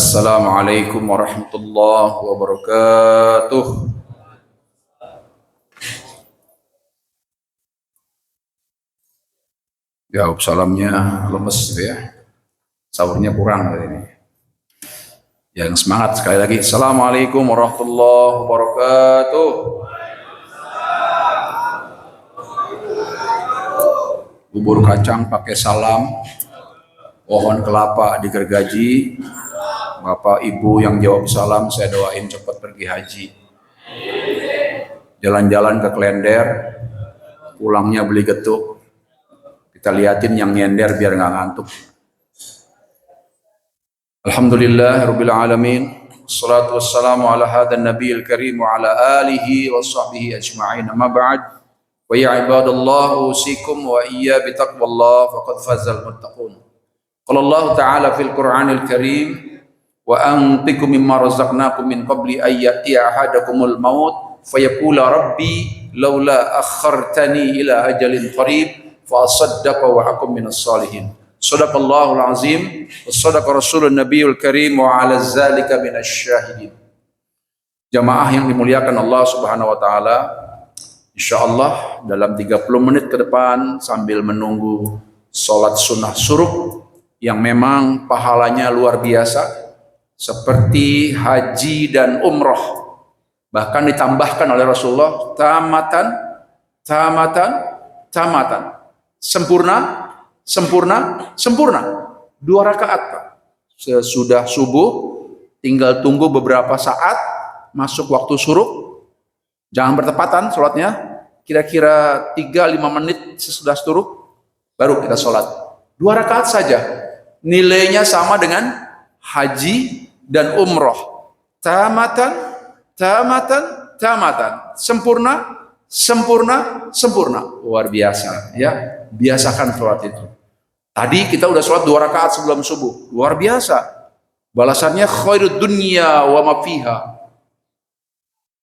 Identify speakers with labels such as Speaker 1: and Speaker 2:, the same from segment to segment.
Speaker 1: Assalamualaikum warahmatullahi wabarakatuh. Jawab salamnya lemes gitu ya. Sahurnya kurang kali ini. Yang semangat sekali lagi. Assalamualaikum warahmatullahi wabarakatuh. Bubur kacang pakai salam. Pohon kelapa digergaji. Bapak Ibu yang jawab salam, saya doain cepat pergi haji. Jalan-jalan ke Klender, pulangnya beli getuk. Kita liatin yang nyender biar nggak ngantuk. Alhamdulillah Rabbil Alamin. Assalatu wassalamu ala hadan nabiyil karim wa ala alihi wa sahbihi ajma'in. Amma ba'd. Wa ya ibadallah usikum wa iya bitaqwallah faqad fazal muttaqun. Qala Allah Ta'ala fil Qur'anil Karim. Wa anfiqu mimma razaqnakum min qabli an ya'tiya ahadakumul maut fayaqula rabbi laula akhartani ila ajalin qarib fa asaddaqa wa akum minas salihin. Shadaqallahul azim wa shadaqa rasulun nabiyul karim wa ala zalika minasy syahidin. Jamaah yang dimuliakan Allah Subhanahu wa taala, insyaallah dalam 30 menit ke depan sambil menunggu salat sunnah syuruk yang memang pahalanya luar biasa seperti haji dan umroh, bahkan ditambahkan oleh Rasulullah tamatan, sempurna, 2 rakaat Pak. Sesudah subuh tinggal tunggu beberapa saat masuk waktu syuruk, jangan bertepatan sholatnya, kira-kira 3-5 menit sesudah syuruk baru kita sholat 2 rakaat saja, nilainya sama dengan haji dan umroh. Tamatan, sempurna. Luar biasa ya. Biasakan sholat itu. Tadi kita udah sholat 2 rakaat sebelum subuh. Luar biasa. Balasannya khairud dunya wa ma fiha.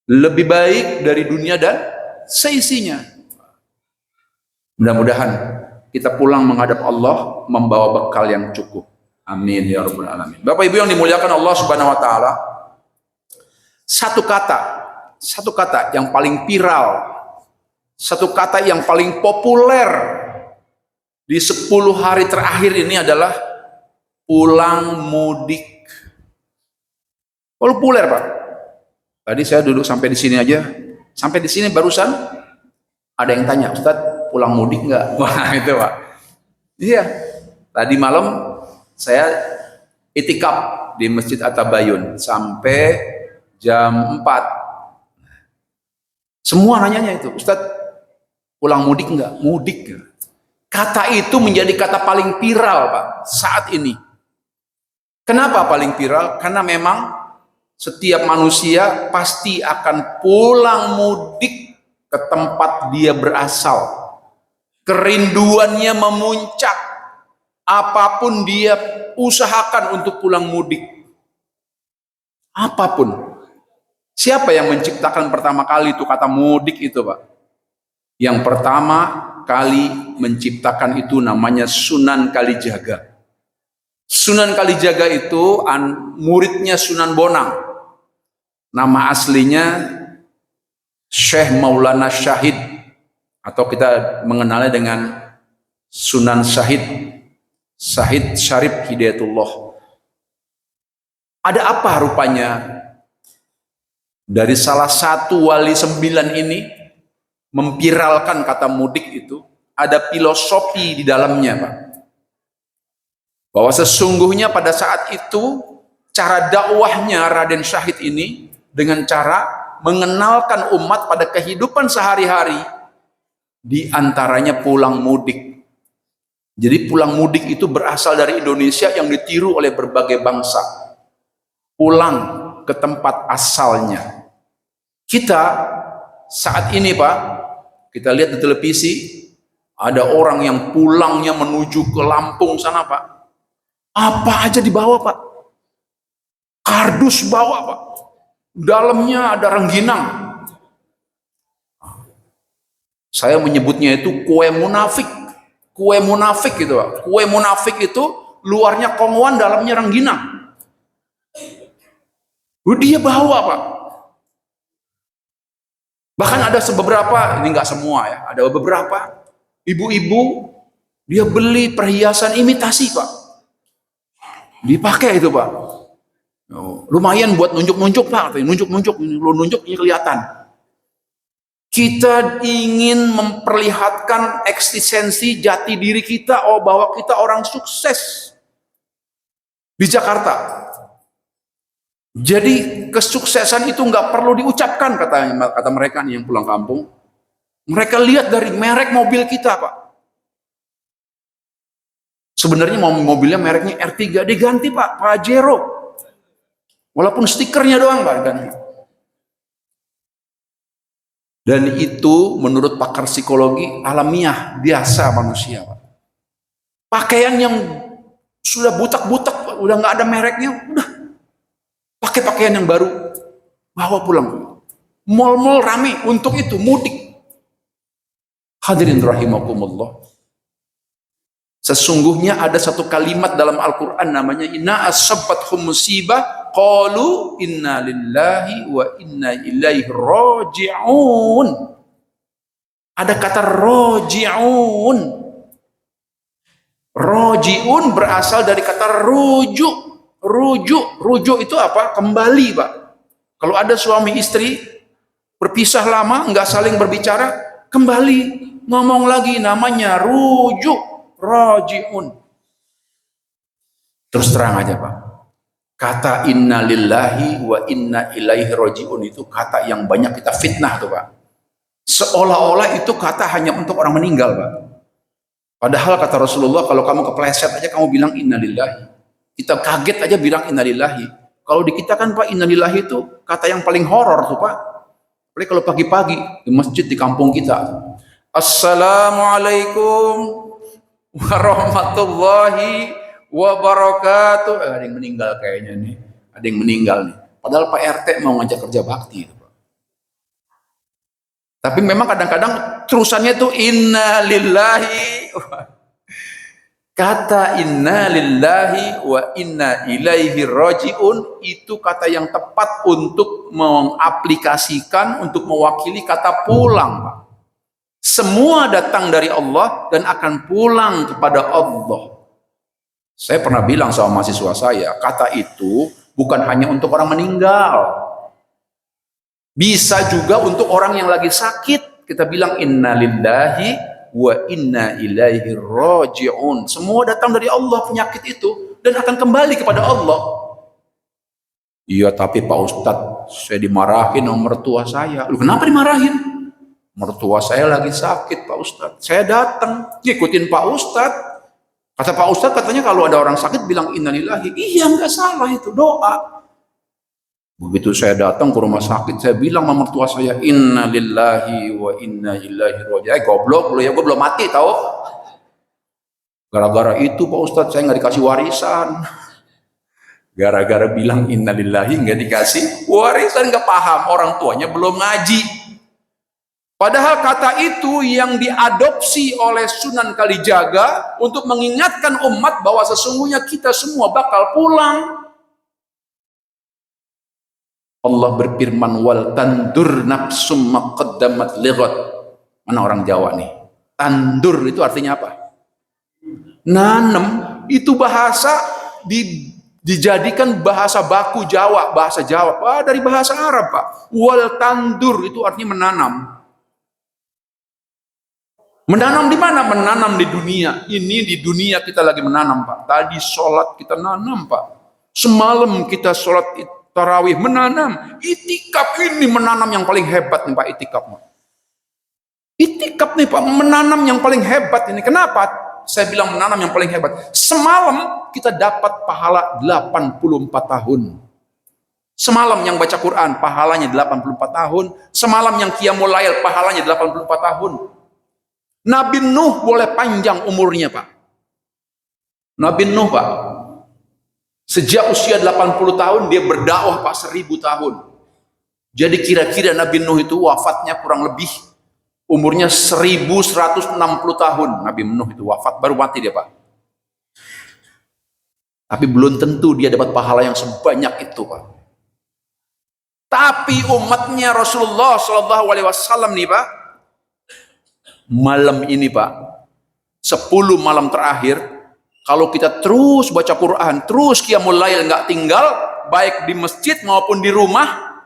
Speaker 1: Lebih baik dari dunia dan seisinya. Mudah-mudahan kita pulang menghadap Allah membawa bekal yang cukup. Amin ya rabbal alamin. Bapak Ibu yang dimuliakan Allah Subhanahu wa taala, satu kata yang paling viral, satu kata yang paling populer di 10 hari terakhir ini adalah pulang mudik. Populer Pak. Tadi saya duduk sampai di sini aja, sampai di sini barusan ada yang tanya, Ustadz pulang mudik nggak? Wah itu Pak. Iya. Tadi malam saya itikaf di Masjid At-Tabayun sampai jam 4. Semua nanyanya itu, Ustadz pulang mudik enggak? Mudik. Kata itu menjadi kata paling viral Pak saat ini. Kenapa paling viral? Karena memang setiap manusia pasti akan pulang mudik ke tempat dia berasal. Kerinduannya memuncak. Apapun dia usahakan untuk pulang mudik. Apapun. Siapa yang menciptakan pertama kali itu kata mudik itu Pak? Yang pertama kali menciptakan itu namanya Sunan Kalijaga. Sunan Kalijaga itu muridnya Sunan Bonang. Nama aslinya Syekh Maulana Syahid, atau kita mengenalnya dengan Sunan Syahid Syarif Hidayatullah. Ada apa rupanya dari salah satu wali 9 ini memviralkan kata mudik itu? Ada filosofi di dalamnya Pak, bahwa sesungguhnya pada saat itu cara dakwahnya Raden Syahid ini dengan cara mengenalkan umat pada kehidupan sehari-hari, di antaranya pulang mudik. Jadi pulang mudik itu berasal dari Indonesia yang ditiru oleh berbagai bangsa. Pulang ke tempat asalnya. Kita saat ini Pak, kita lihat di televisi, ada orang yang pulangnya menuju ke Lampung sana Pak. Apa aja dibawa Pak? Kardus bawa Pak. Dalamnya ada rengginang. Saya menyebutnya itu kue munafik. Kue munafik gitu Pak. Kue munafik itu luarnya kongwan, dalamnya rengginang. Dia bawa Pak. Bahkan ada beberapa, ini nggak semua ya, ada beberapa ibu-ibu dia beli perhiasan imitasi Pak, dipakai itu Pak. Lumayan buat nunjuk-nunjuk Pak, nunjuk-nunjuk, lo nunjuk ini kelihatan. Kita ingin memperlihatkan eksistensi jati diri kita, bahwa kita orang sukses di Jakarta. Jadi kesuksesan itu nggak perlu diucapkan, kata mereka nih yang pulang kampung. Mereka lihat dari merek mobil kita Pak. Sebenarnya mobilnya mereknya R3, diganti Pak, Pajero. Walaupun stikernya doang Pak diganti. Dan itu menurut pakar psikologi alamiah biasa manusia Pak. Pakaian yang sudah butak-butak, udah nggak ada mereknya, udah pakai pakaian yang baru, bawa pulang. Mall-mall rame untuk itu, mudik. Hadirin rahimakumullah. Sesungguhnya ada satu kalimat dalam Al-Quran namanya inna asabathum musibah qalu inna lillahi wa inna ilaihi raji'un. Ada kata raji'un. Raji'un berasal dari kata rujuk. Rujuk itu apa? Kembali Pak. Kalau ada suami istri berpisah lama, nggak saling berbicara, kembali ngomong lagi, namanya rujuk, raji'un. Terus terang aja Pak, kata inna lillahi wa inna ilaihi raji'un itu kata yang banyak kita fitnah tuh Pak. Seolah-olah itu kata hanya untuk orang meninggal Pak. Padahal kata Rasulullah, kalau kamu kepleset aja kamu bilang inna lillahi. Kita kaget aja bilang innalillahi. Kalau di kita kan Pak, innalillahi itu kata yang paling horor tuh Pak. Apalagi kalau pagi-pagi di masjid di kampung kita. Assalamualaikum warahmatullahi wabarakatuh. Ada yang meninggal kayaknya nih. Ada yang meninggal nih. Padahal Pak RT mau ngajak kerja bakti. Pak. Tapi memang kadang-kadang terusannya tuh innalillahi. Kata inna lillahi wa inna ilaihi raji'un itu kata yang tepat untuk mengaplikasikan, untuk mewakili kata pulang Pak. Semua datang dari Allah dan akan pulang kepada Allah. Saya pernah bilang sama mahasiswa saya, kata itu bukan hanya untuk orang meninggal, bisa juga untuk orang yang lagi sakit. Kita bilang inna lillahi wa inna ilaihi raji'un. Semua datang dari Allah penyakit itu dan akan kembali kepada Allah. Iya tapi Pak Ustadz, saya dimarahin sama mertua saya. Lu kenapa dimarahin? Mertua saya lagi sakit Pak Ustadz. Saya datang ngikutin Pak Ustadz. Kata Pak Ustadz katanya kalau ada orang sakit bilang innalillahi. Iya nggak salah itu doa. Begitu saya datang ke rumah sakit, saya bilang sama mertua saya, inna lillahi wa inna ilaihi raji'un. Goblok lu ya, gue belum mati tahu. Gara-gara itu Pak Ustadz saya nggak dikasih warisan. Gara-gara bilang inna lillahi nggak dikasih warisan, nggak paham, orang tuanya belum ngaji. Padahal kata itu yang diadopsi oleh Sunan Kalijaga untuk mengingatkan umat bahwa sesungguhnya kita semua bakal pulang. Allah berfirman wal tandur nafsum maqaddamat lighat. Mana orang Jawa nih? Tandur itu artinya apa? Nanam. Itu bahasa dijadikan bahasa baku Jawa, bahasa Jawa. Dari bahasa Arab Pak. Wal tandur itu artinya menanam. Menanam di mana? Menanam di dunia. Ini di dunia kita lagi menanam Pak. Tadi sholat kita nanam Pak. Semalam kita sholat tarawih menanam. Itikaf ini menanam yang paling hebat nih Pak. Itikaf nih Pak, menanam yang paling hebat ini. Kenapa saya bilang menanam yang paling hebat? Semalam kita dapat pahala 84 tahun. Semalam yang baca Quran pahalanya 84 tahun. Semalam yang qiyamul lail pahalanya 84 tahun. Nabi Nuh boleh panjang umurnya Pak. Nabi Nuh Pak, sejak usia 80 tahun dia berdakwah Pak 1000 tahun. Jadi kira-kira Nabi Nuh itu wafatnya kurang lebih umurnya 1160 tahun. Nabi Nuh itu wafat, baru mati dia Pak. Tapi belum tentu dia dapat pahala yang sebanyak itu Pak. Tapi umatnya Rasulullah Shallallahu Alaihi Wasallam nih Pak, malam ini Pak, 10 malam terakhir, kalau kita terus baca Quran, terus qiyamul lail nggak tinggal, baik di masjid maupun di rumah,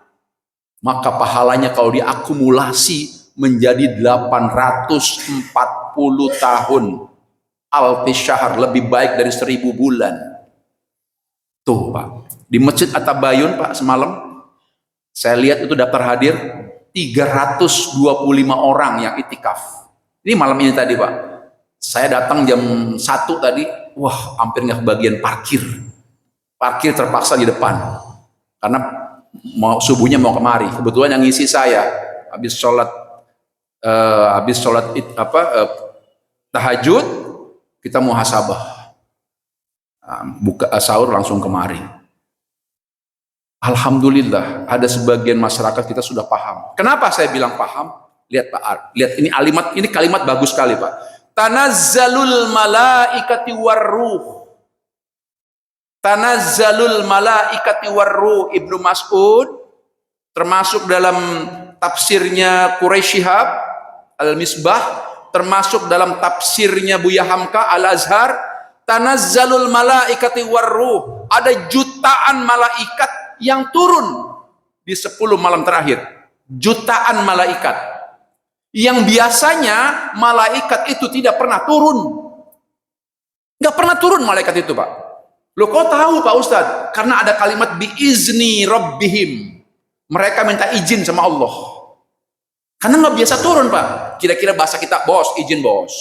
Speaker 1: maka pahalanya kalau diakumulasi menjadi 840 tahun. Alfi syahr, lebih baik dari 1000 bulan. Tuh Pak, di Masjid At-Tabayun Pak semalam, saya lihat itu daftar hadir 325 orang yang itikaf. Ini malam ini tadi Pak. Saya datang jam 1 tadi, wah hampir nggak kebagian parkir. Parkir terpaksa di depan. Karena subuhnya mau kemari. Kebetulan yang ngisi saya habis sholat tahajud, kita muhasabah. Buka sahur langsung kemari. Alhamdulillah, ada sebagian masyarakat kita sudah paham. Kenapa saya bilang paham? Lihat Pak, lihat ini kalimat bagus sekali Pak. Tanazzalul malaikati warruh. Tanazzalul malaikati warruh. Ibnu Mas'ud termasuk dalam tafsirnya Quraisy Shihab Al-Misbah, termasuk dalam tafsirnya Buya Hamka Al-Azhar, tanazzalul malaikati warruh. Ada jutaan malaikat yang turun di 10 malam terakhir. Jutaan malaikat. Yang biasanya malaikat itu tidak pernah turun. Nggak pernah turun malaikat itu Pak. Loh kok tahu Pak Ustadz? Karena ada kalimat biizni rabbihim. Mereka minta izin sama Allah. Karena nggak biasa turun Pak. Kira-kira bahasa kita, bos, izin bos.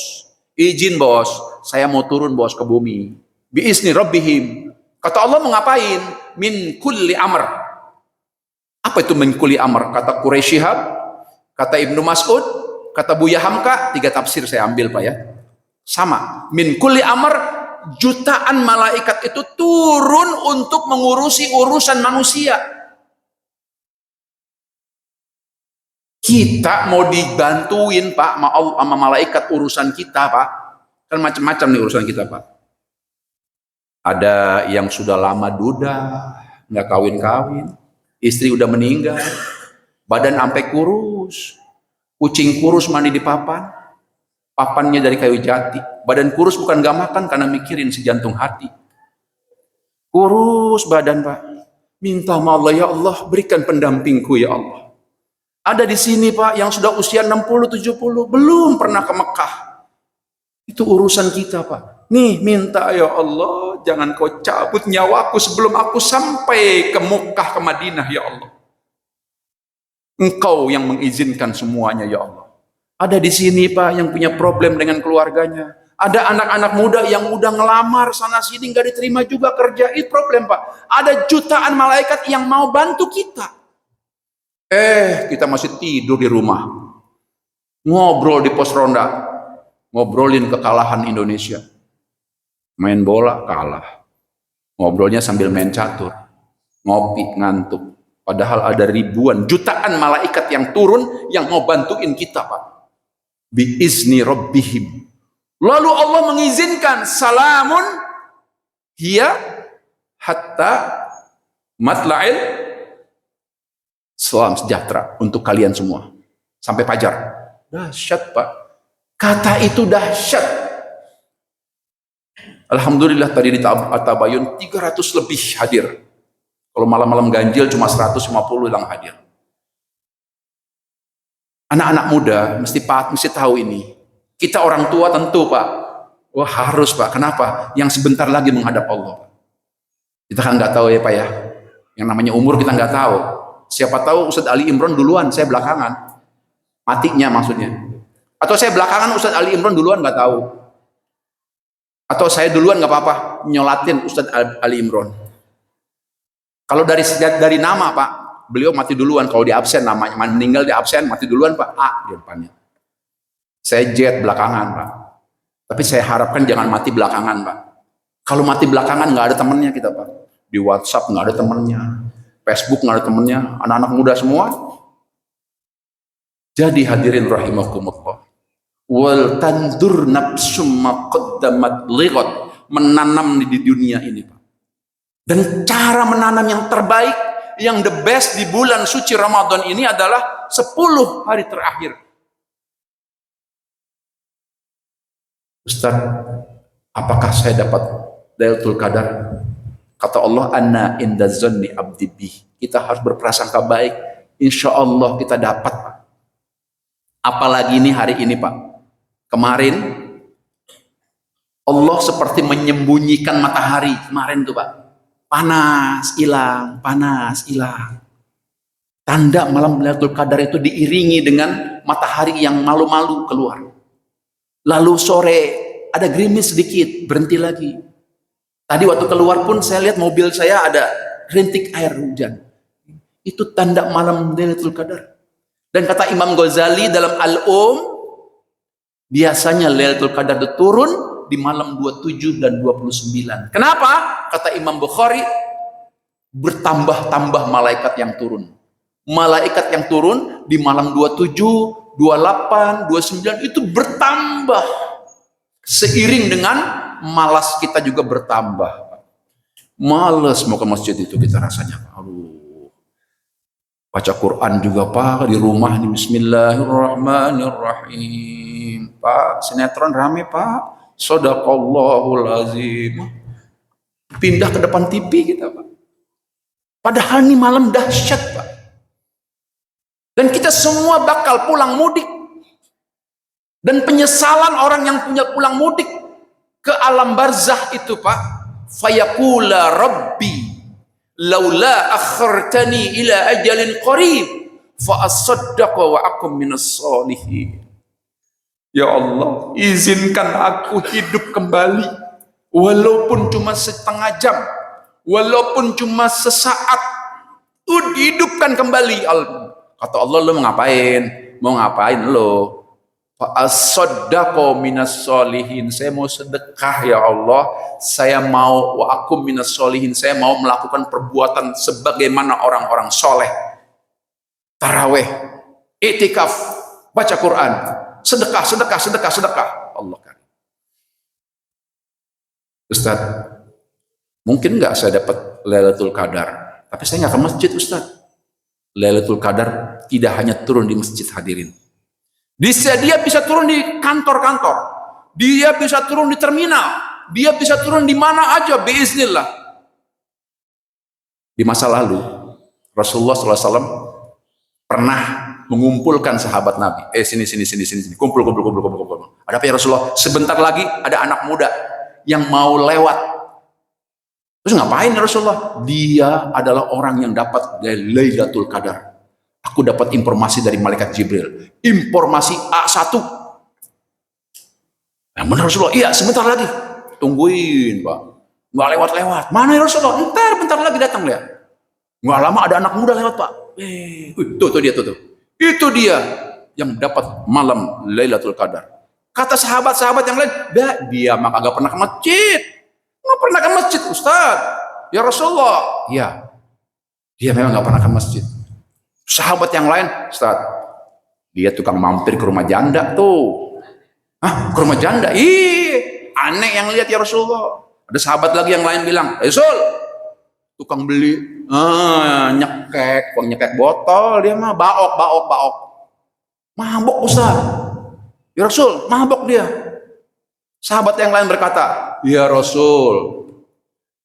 Speaker 1: Izin bos, saya mau turun bos ke bumi. Biizni rabbihim. Kata Allah mau ngapain? Min kulli amr. Apa itu min kulli amr? Kata Quraisy Shihab, kata Ibnu Mas'ud, kata Buya Hamka, 3 tafsir saya ambil Pak ya. Sama. Min kulli amr, jutaan malaikat itu turun untuk mengurusi urusan manusia. Kita mau dibantuin Pak sama malaikat urusan kita Pak. Kan macam-macam nih urusan kita Pak. Ada yang sudah lama duda, nggak kawin-kawin, istri udah meninggal, badan sampai kurus, kucing kurus mandi di papan, papannya dari kayu jati, badan kurus bukan nggak makan karena mikirin si jantung hati, kurus badan Pak, minta sama Allah, ya Allah berikan pendampingku ya Allah. Ada di sini Pak yang sudah usia 60-70 belum pernah ke Mekah, itu urusan kita Pak. Nih minta ya Allah, jangan kau cabut nyawaku sebelum aku sampai ke Mekah, ke Madinah ya Allah. Engkau yang mengizinkan semuanya ya Allah. Ada di sini Pak yang punya problem dengan keluarganya. Ada anak-anak muda yang udah ngelamar sana sini nggak diterima juga kerja, itu problem Pak. Ada jutaan malaikat yang mau bantu kita. Kita masih tidur di rumah. Ngobrol di pos ronda. Ngobrolin kekalahan Indonesia. Main bola kalah, ngobrolnya sambil main catur, ngopi ngantuk. Padahal ada ribuan, jutaan malaikat yang turun yang mau bantuin kita Pak. Biizni rabbihim. Lalu Allah mengizinkan salamun hiya hatta matla'il, salam sejahtera untuk kalian semua sampai fajar. Dahsyat Pak. Kata itu dahsyat. Alhamdulillah tadi di At-Tabayun 300 lebih hadir. Kalau malam-malam ganjil cuma 150 yang hadir. Anak-anak muda mesti tahu ini. Kita orang tua tentu Pak. Wah harus Pak. Kenapa? Yang sebentar lagi menghadap Allah. Kita kan nggak tahu ya Pak ya. Yang namanya umur kita nggak tahu. Siapa tahu Ustadz Ali Imron duluan, saya belakangan. Matinya maksudnya. Atau saya belakangan Ustadz Ali Imron duluan nggak tahu. Atau saya duluan nggak apa-apa nyolatin Ustadz Ali Imron. Kalau dari nama Pak, beliau mati duluan. Kalau di absen namanya meninggal di absen mati duluan Pak. A di depannya. Saya jet belakangan Pak. Tapi saya harapkan jangan mati belakangan Pak. Kalau mati belakangan nggak ada temennya kita Pak. Di WhatsApp nggak ada temennya, Facebook nggak ada temennya, anak-anak muda semua. Jadi hadirin rahimakumullah. Wal tandur nafsum maqaddamat lighat, menanam di dunia ini Pak. Dan cara menanam yang terbaik, yang the best di bulan suci Ramadan ini adalah 10 hari terakhir. Ustaz, apakah saya dapat Lailatul Qadar? Kata Allah, anna inda zanni abdi bih. Kita harus berprasangka baik. Insya Allah kita dapat, Pak. Apalagi ini hari ini, Pak. Kemarin Allah seperti menyembunyikan matahari. Kemarin tuh, Pak. Panas, hilang, panas, hilang. Tanda malam Lailatul Qadar itu diiringi dengan matahari yang malu-malu keluar. Lalu sore ada gerimis sedikit, berhenti lagi. Tadi waktu keluar pun saya lihat mobil saya ada rintik air hujan. Itu tanda malam Lailatul Qadar. Dan kata Imam Ghazali dalam biasanya Lailatul Qadar itu turun di malam 27 dan 29. Kenapa? Kata Imam Bukhari, bertambah-tambah malaikat yang turun. Malaikat yang turun di malam 27, 28, 29 itu bertambah. Seiring dengan malas kita juga bertambah. Malas mau ke masjid itu kita rasanya. Aduh. Baca Quran juga, Pak, di rumah nih, bismillahirrahmanirrahim. Pak, sinetron rame, Pak. Shadaqallahul azim. Pindah ke depan TV kita, Pak. Padahal ini malam dahsyat, Pak. Dan kita semua bakal pulang mudik. Dan penyesalan orang yang punya pulang mudik ke alam barzah itu, Pak. Fayaqula rabbi laula akhartani ila ajalin qarib fa asaddaqa wa akum minas solihin. Ya Allah, izinkan aku hidup kembali, walaupun cuma setengah jam, walaupun cuma sesaat. Hidupkan kembali. Kata Allah, lo mau ngapain? Mau ngapain lo? Fa'asaddaqa minas solihin. Saya mau sedekah, ya Allah. Saya mau wa akum minas solihin. Saya mau melakukan perbuatan sebagaimana orang-orang soleh. Taraweh, i'tikaf, baca Quran. Sedekah, sedekah, sedekah, sedekah. Allah kan. Ustaz, mungkin nggak saya dapat Lailatul Qadar, tapi saya nggak ke masjid, Ustaz. Lailatul Qadar tidak hanya turun di masjid, hadirin. Dia bisa turun di kantor-kantor, dia bisa turun di terminal, dia bisa turun di mana aja, biiznillah. Di masa lalu, Rasulullah SAW pernah mengumpulkan sahabat Nabi. Sini. Kumpul. Ada apa ya Rasulullah? Sebentar lagi ada anak muda yang mau lewat. Terus ngapain ya Rasulullah? Dia adalah orang yang dapat Lailatul Qadar. Aku dapat informasi dari malaikat Jibril. Informasi A1. Yang benar Rasulullah? Iya, sebentar lagi. Tungguin, Pak. Nggak lewat-lewat. Mana ya Rasulullah? Bentar lagi datang dia. Nggak lama ada anak muda lewat, Pak. Tuh dia. Itu dia yang dapat malam Lailatul Qadar. Kata sahabat-sahabat yang lain, dia mah kagak pernah ke masjid. Nggak pernah ke masjid, Ustaz. Ya Rasulullah. Ya, dia memang nggak pernah ke masjid. Sahabat yang lain, Ustaz, dia tukang mampir ke rumah janda tuh. Hah, ke rumah janda? Aneh yang lihat ya Rasulullah. Ada sahabat lagi yang lain bilang, Rasul, tukang beli nyekek botol, dia mah baok. Mabok Ustaz. Ya Rasul, mabok dia. Sahabat yang lain berkata, ya Rasul,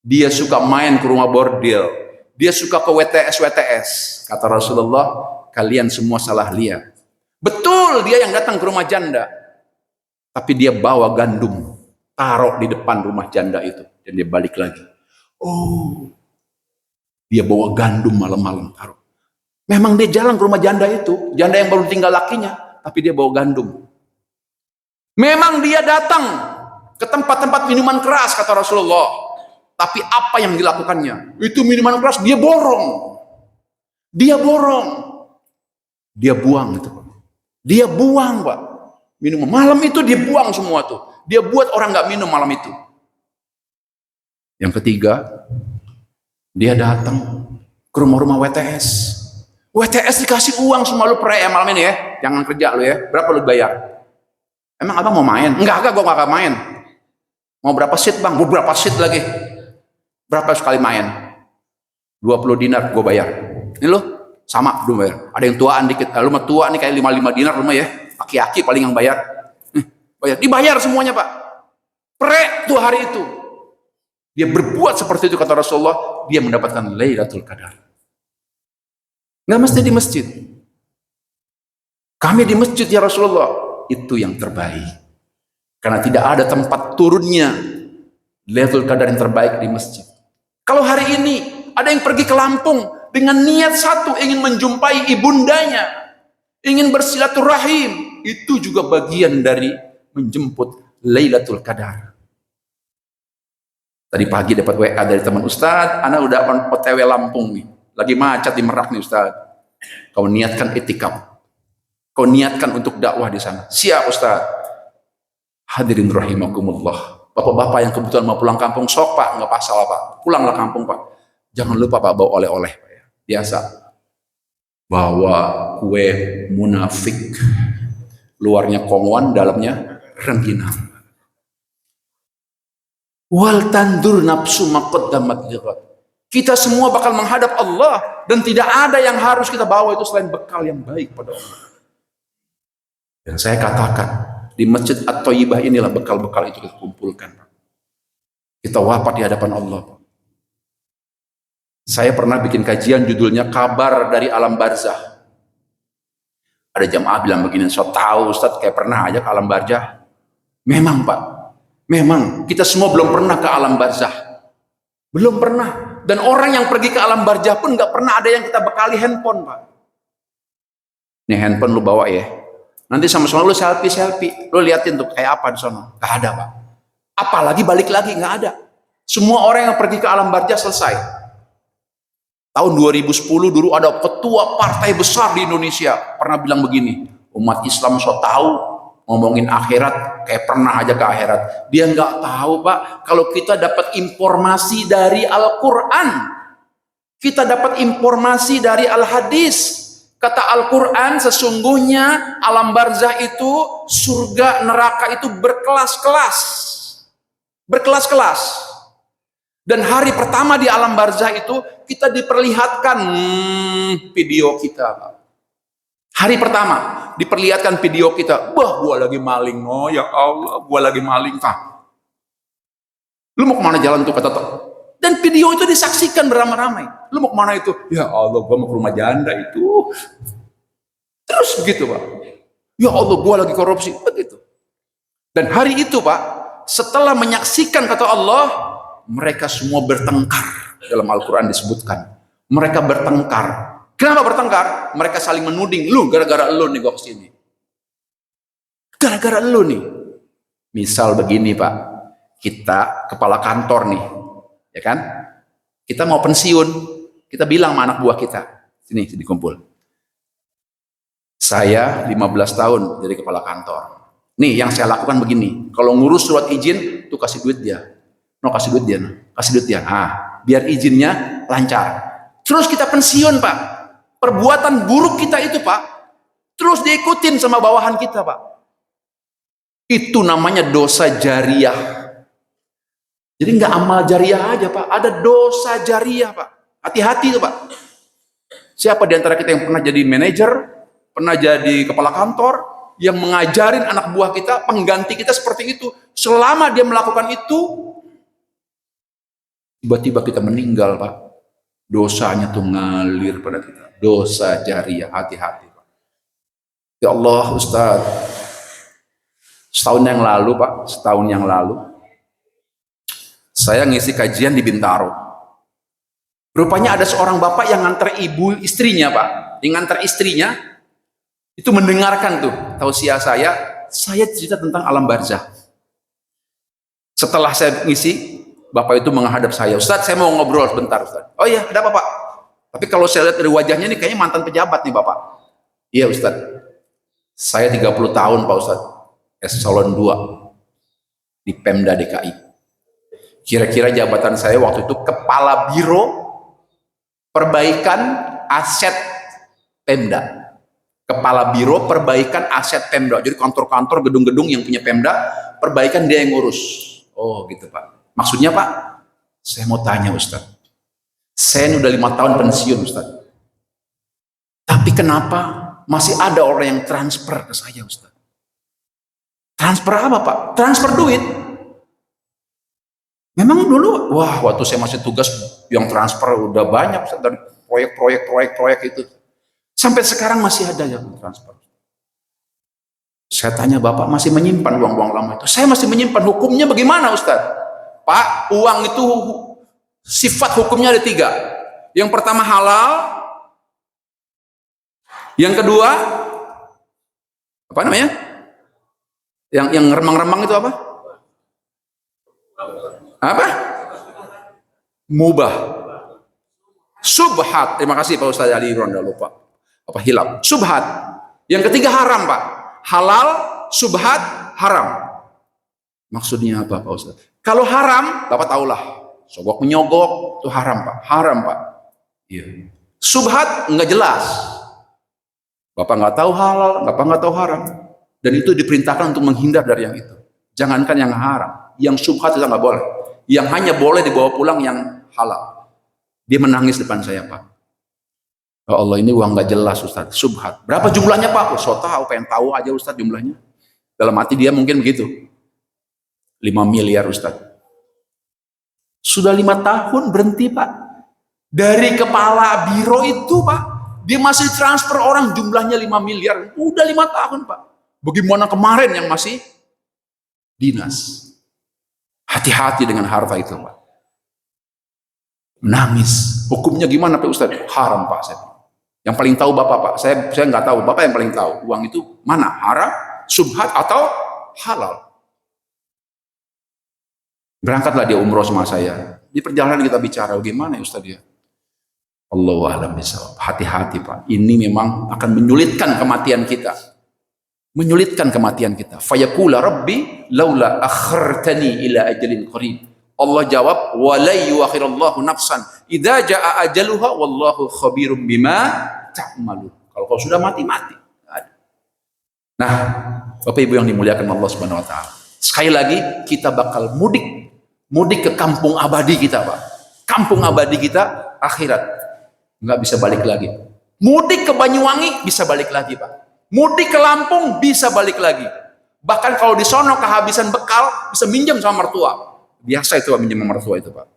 Speaker 1: dia suka main ke rumah bordil, dia suka ke WTS. Kata Rasulullah, kalian semua salah lihat. Betul, dia yang datang ke rumah janda, tapi dia bawa gandum, taruh di depan rumah janda itu, dan dia balik lagi. Oh, dia bawa gandum malam-malam taruh. Memang dia jalan ke rumah janda itu, janda yang baru tinggal lakinya, tapi dia bawa gandum. Memang dia datang ke tempat-tempat minuman keras, kata Rasulullah. Tapi apa yang dilakukannya? Itu minuman keras, dia borong. Dia buang itu. Dia buang, Pak. Minuman. Malam itu dia buang semua tuh. Dia buat orang nggak minum malam itu. Yang ketiga, dia datang ke rumah-rumah WTS. WTS dikasih uang semua, lu per malam ini ya. Jangan kerja lu ya. Berapa lu bayar? Emang abang mau main? Enggak, gue gak main. Mau berapa seat bang? Mau berapa seat lagi? Berapa sekali main? 20 dinar gue bayar. Ini lo sama belum bayar. Ada yang tuaan dikit. Lu mah tua nih kayak 55 dinar rumah ya. Aki-aki paling yang bayar. Bayar. Dibayar semuanya Pak. Prek tuh hari itu. Dia berbuat seperti itu kata Rasulullah, dia mendapatkan Lailatul Qadar. Nggak mesti di masjid. Kami di masjid ya Rasulullah, itu yang terbaik. Karena tidak ada tempat turunnya Lailatul Qadar yang terbaik di masjid. Kalau hari ini ada yang pergi ke Lampung dengan niat satu, ingin menjumpai ibundanya, ingin bersilaturahim, itu juga bagian dari menjemput Lailatul Qadar. Tadi pagi dapat WA dari teman Ustadz, Ana udah OTW Lampung nih, lagi macet di Merak nih Ustadz. Kau niatkan itikaf, kau niatkan untuk dakwah di sana. Siap Ustadz. Hadirin rahimakumullah. Bapak-bapak yang kebetulan mau pulang kampung, sok Pak, nggak masalah Pak. Pulanglah kampung Pak. Jangan lupa Pak bawa oleh-oleh Pak ya. Biasa. Bawa kue munafik. Luarnya kongwan, dalamnya rengginang. Wal tandur nafsu maqaddamat lighad. Kita semua bakal menghadap Allah dan tidak ada yang harus kita bawa itu selain bekal yang baik pada Allah. Dan saya katakan di Masjid At-Thayyibah inilah bekal-bekal itu kita kumpulkan. Kita wafat di hadapan Allah. Saya pernah bikin kajian judulnya Kabar dari Alam Barzah. Ada jamaah bilang begini, so tahu Ustadz kayak pernah aja ke alam barzah. Memang Pak. Memang kita semua belum pernah ke alam barzah, belum pernah. Dan orang yang pergi ke alam barzah pun nggak pernah ada yang kita bekali handphone Pak. Nih handphone lu bawa ya. Nanti sama-sama lu selfie, lu liatin tuh kayak apa di sana. Nggak ada Pak. Apalagi balik lagi nggak ada. Semua orang yang pergi ke alam barzah selesai. Tahun 2010 dulu ada ketua partai besar di Indonesia pernah bilang begini, umat Islam so tahu. Ngomongin akhirat kayak pernah aja ke akhirat. Dia nggak tahu Pak, kalau kita dapat informasi dari Al-Quran, kita dapat informasi dari Al-Hadis. Kata Al-Quran, sesungguhnya alam barzah itu, surga neraka itu berkelas-kelas, berkelas-kelas. Dan hari pertama di alam barzah itu kita diperlihatkan video kita Pak. Hari pertama diperlihatkan video kita, wah gua lagi maling, oh ya Allah, gua lagi maling Kak. Lu mau kemana jalan tuh kata tuh? Dan video itu disaksikan beramai-ramai. Lu mau kemana itu? Ya Allah, gua mau ke rumah janda itu. Terus begitu Pak. Ya Allah, gua lagi korupsi, begitu. Dan hari itu Pak, setelah menyaksikan kata Allah, mereka semua bertengkar. Dalam Al-Quran disebutkan, mereka bertengkar. Kenapa bertengkar? Mereka saling menuding, lu gara-gara lu nih gua kesini. Gara-gara lu nih. Misal begini Pak, kita kepala kantor nih, ya kan? Kita mau pensiun, kita bilang sama anak buah kita, sini kumpul. Saya 15 tahun jadi kepala kantor. Nih yang saya lakukan begini, kalau ngurus surat izin, tuh kasih duit dia. No, kasih duit dia, no. Kasih duit dia. Ah, biar izinnya lancar. Terus kita pensiun Pak. Perbuatan buruk kita itu Pak, terus diikutin sama bawahan kita Pak. Itu namanya dosa jariah. Jadi nggak amal jariah aja Pak, ada dosa jariah Pak. Hati-hati tuh Pak. Siapa di antara kita yang pernah jadi manajer, pernah jadi kepala kantor, yang mengajarin anak buah kita, pengganti kita seperti itu. Selama dia melakukan itu, tiba-tiba kita meninggal Pak. Dosanya tuh ngalir pada kita. Dosa jariah, hati-hati Pak. Ya Allah Ustaz, setahun yang lalu Pak, saya ngisi kajian di Bintaro. Rupanya ada seorang bapak yang nganter istrinya Pak, yang nganter istrinya itu mendengarkan tuh tausiah saya cerita tentang alam barzah. Setelah saya ngisi, bapak itu menghadap saya, Ustaz saya mau ngobrol sebentar Ustaz. Oh iya, ada apa Pak? Tapi kalau saya lihat dari wajahnya nih kayaknya mantan pejabat nih Bapak. Iya Ustaz, saya 30 tahun Pak Ustaz, eselon 2 di Pemda DKI. Kira-kira jabatan saya waktu itu Kepala Biro Perbaikan Aset Pemda. Kepala Biro Perbaikan Aset Pemda. Jadi kantor-kantor, gedung-gedung yang punya Pemda, perbaikan dia yang ngurus. Oh gitu Pak. Maksudnya Pak, saya mau tanya Ustaz. Saya udah 5 tahun pensiun Ustaz. Tapi kenapa masih ada orang yang transfer ke saya, Ustaz? Transfer apa, Pak? Transfer duit. Memang dulu, wah, waktu saya masih tugas yang transfer udah banyak, Ustaz, dari proyek itu. Sampai sekarang masih ada yang transfer. Saya tanya, Bapak masih menyimpan uang-uang lama itu? Saya masih menyimpan. Hukumnya bagaimana, Ustaz? Pak, uang itu sifat hukumnya ada 3. Yang pertama halal. Yang kedua, apa namanya? Yang remang-remang itu apa? Apa? Mubah. Subhat. Terima kasih Pak Ustaz Ali Ronda, lupa. Apa hilap? Subhat. Yang ketiga haram, Pak. Halal, subhat, haram. Maksudnya apa, Pak Ustaz? Kalau haram, Bapak tahulah. Sogok menyogok itu haram, Pak. Haram, Pak. Iya. Subhat nggak jelas. Bapak nggak tahu halal, Bapak nggak tahu haram. Dan itu diperintahkan untuk menghindar dari yang itu. Jangankan yang haram, yang subhat itu nggak boleh. Yang hanya boleh dibawa pulang yang halal. Dia menangis depan saya, Pak. Ya Allah, ini uang nggak jelas, Ustaz. Subhat. Berapa jumlahnya, Pak? So tahu, pengen tahu aja, Ustaz, jumlahnya. Dalam hati dia mungkin begitu. 5 miliar, Ustaz. Sudah 5 tahun berhenti, Pak. Dari kepala biro itu, Pak, dia masih transfer orang jumlahnya 5 miliar. Udah 5 tahun, Pak. Bagaimana kemarin yang masih dinas? Hati-hati dengan harta itu, Pak. Menangis. Hukumnya gimana, Pak Ustaz? Haram, Pak. Yang paling tahu Bapak, Pak. Saya nggak tahu. Bapak yang paling tahu. Uang itu mana? Haram, subhat, atau halal? Berangkatlah dia umroh sama saya. Di perjalanan kita bicara, bagaimana ya Ustaz dia? Allahu a'lam bishawab. Hati-hati, Pak. Ini memang akan menyulitkan kematian kita. Menyulitkan kematian kita. Fayaqula rabbi laula akhartani ila ajalin qarib. Allah jawab, wa la yuakhirallahu nafsan idza jaa ajaluha wallahu khabirum bima ta'malun. Kalau kau sudah mati. Nah, Bapak Ibu yang dimuliakan Allah Subhanahu wa taala. Sekali lagi kita bakal mudik ke kampung abadi kita, Pak. Kampung abadi kita akhirat. Nggak bisa balik lagi. Mudik ke Banyuwangi bisa balik lagi, Pak. Mudik ke Lampung bisa balik lagi. Bahkan kalau di sono kehabisan bekal bisa minjem sama mertua. Biasa itu minjem sama mertua itu, Pak.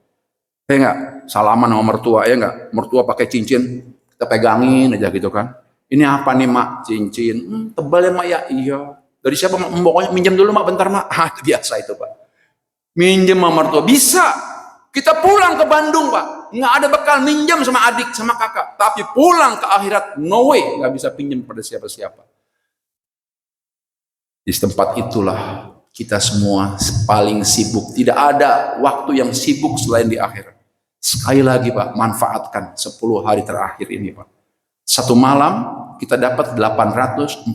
Speaker 1: Ya enggak? Salaman sama mertua, ya enggak? Mertua pakai cincin, kita pegangin aja gitu kan. Ini apa nih, Mak? Cincin. Tebal ya, Mak ya? Iya. Dari siapa, Mak? Pokoknya minjem dulu, Mak, bentar, Mak. Biasa itu, Pak. Minjem sama mertua. Bisa. Kita pulang ke Bandung, Pak. Nggak ada bekal, minjem sama adik, sama kakak. Tapi pulang ke akhirat, no way. Nggak bisa pinjam pada siapa-siapa. Di tempat itulah kita semua paling sibuk. Tidak ada waktu yang sibuk selain di akhirat. Sekali lagi, Pak, manfaatkan 10 hari terakhir ini, Pak. Satu malam kita dapat 840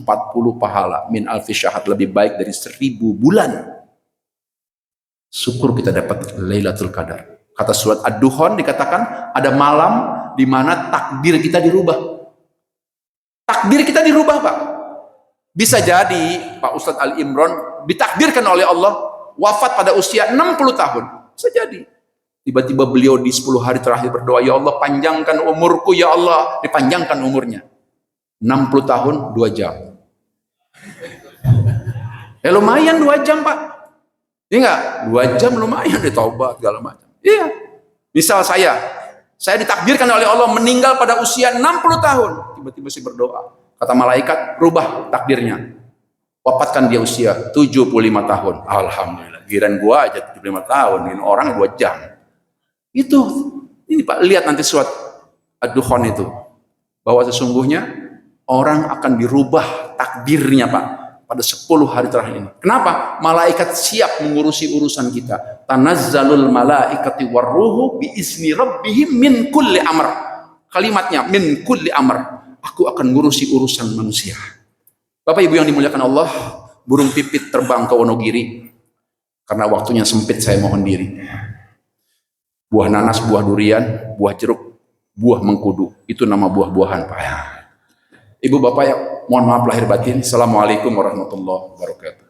Speaker 1: pahala. Min alfi syahat, lebih baik dari 1000 bulan. Syukur kita dapat Lailatul Qadar. Kata surat Ad-Duhan dikatakan ada malam di mana takdir kita dirubah. Takdir kita dirubah, Pak. Bisa jadi Pak Ustadz Ali Imron ditakdirkan oleh Allah wafat pada usia 60 tahun. Bisa jadi. Tiba-tiba beliau di 10 hari terakhir berdoa, ya Allah panjangkan umurku, ya Allah. Dipanjangkan umurnya. 60 tahun 2 jam. Ya lumayan 2 jam, Pak. Iya enggak? 2 jam lumayan ditaubat segala macam. Iya. Misal saya ditakdirkan oleh Allah meninggal pada usia 60 tahun. Tiba-tiba saya berdoa. Kata malaikat, rubah takdirnya. Wafatkan dia usia 75 tahun. Alhamdulillah. Giran gua aja 75 tahun. Ini orang 2 jam. Itu. Ini Pak, lihat nanti surat Ad-Dukhan itu. Bahwa sesungguhnya orang akan dirubah takdirnya, Pak. Pada 10 hari terakhir ini. Kenapa? Malaikat siap mengurusi urusan kita. Tanazzalul malaikati warruhu biizni rabbihim min kulli amr. Kalimatnya min kulli amr. Aku akan ngurusi urusan manusia. Bapak Ibu yang dimuliakan Allah, burung pipit terbang ke Wonogiri. Karena waktunya sempit saya mohon diri. Buah nanas, buah durian, buah jeruk, buah mengkudu. Itu nama buah-buahan, Pak. Ibu Bapak yang mohon maaf lahir batin. Assalamualaikum warahmatullahi wabarakatuh.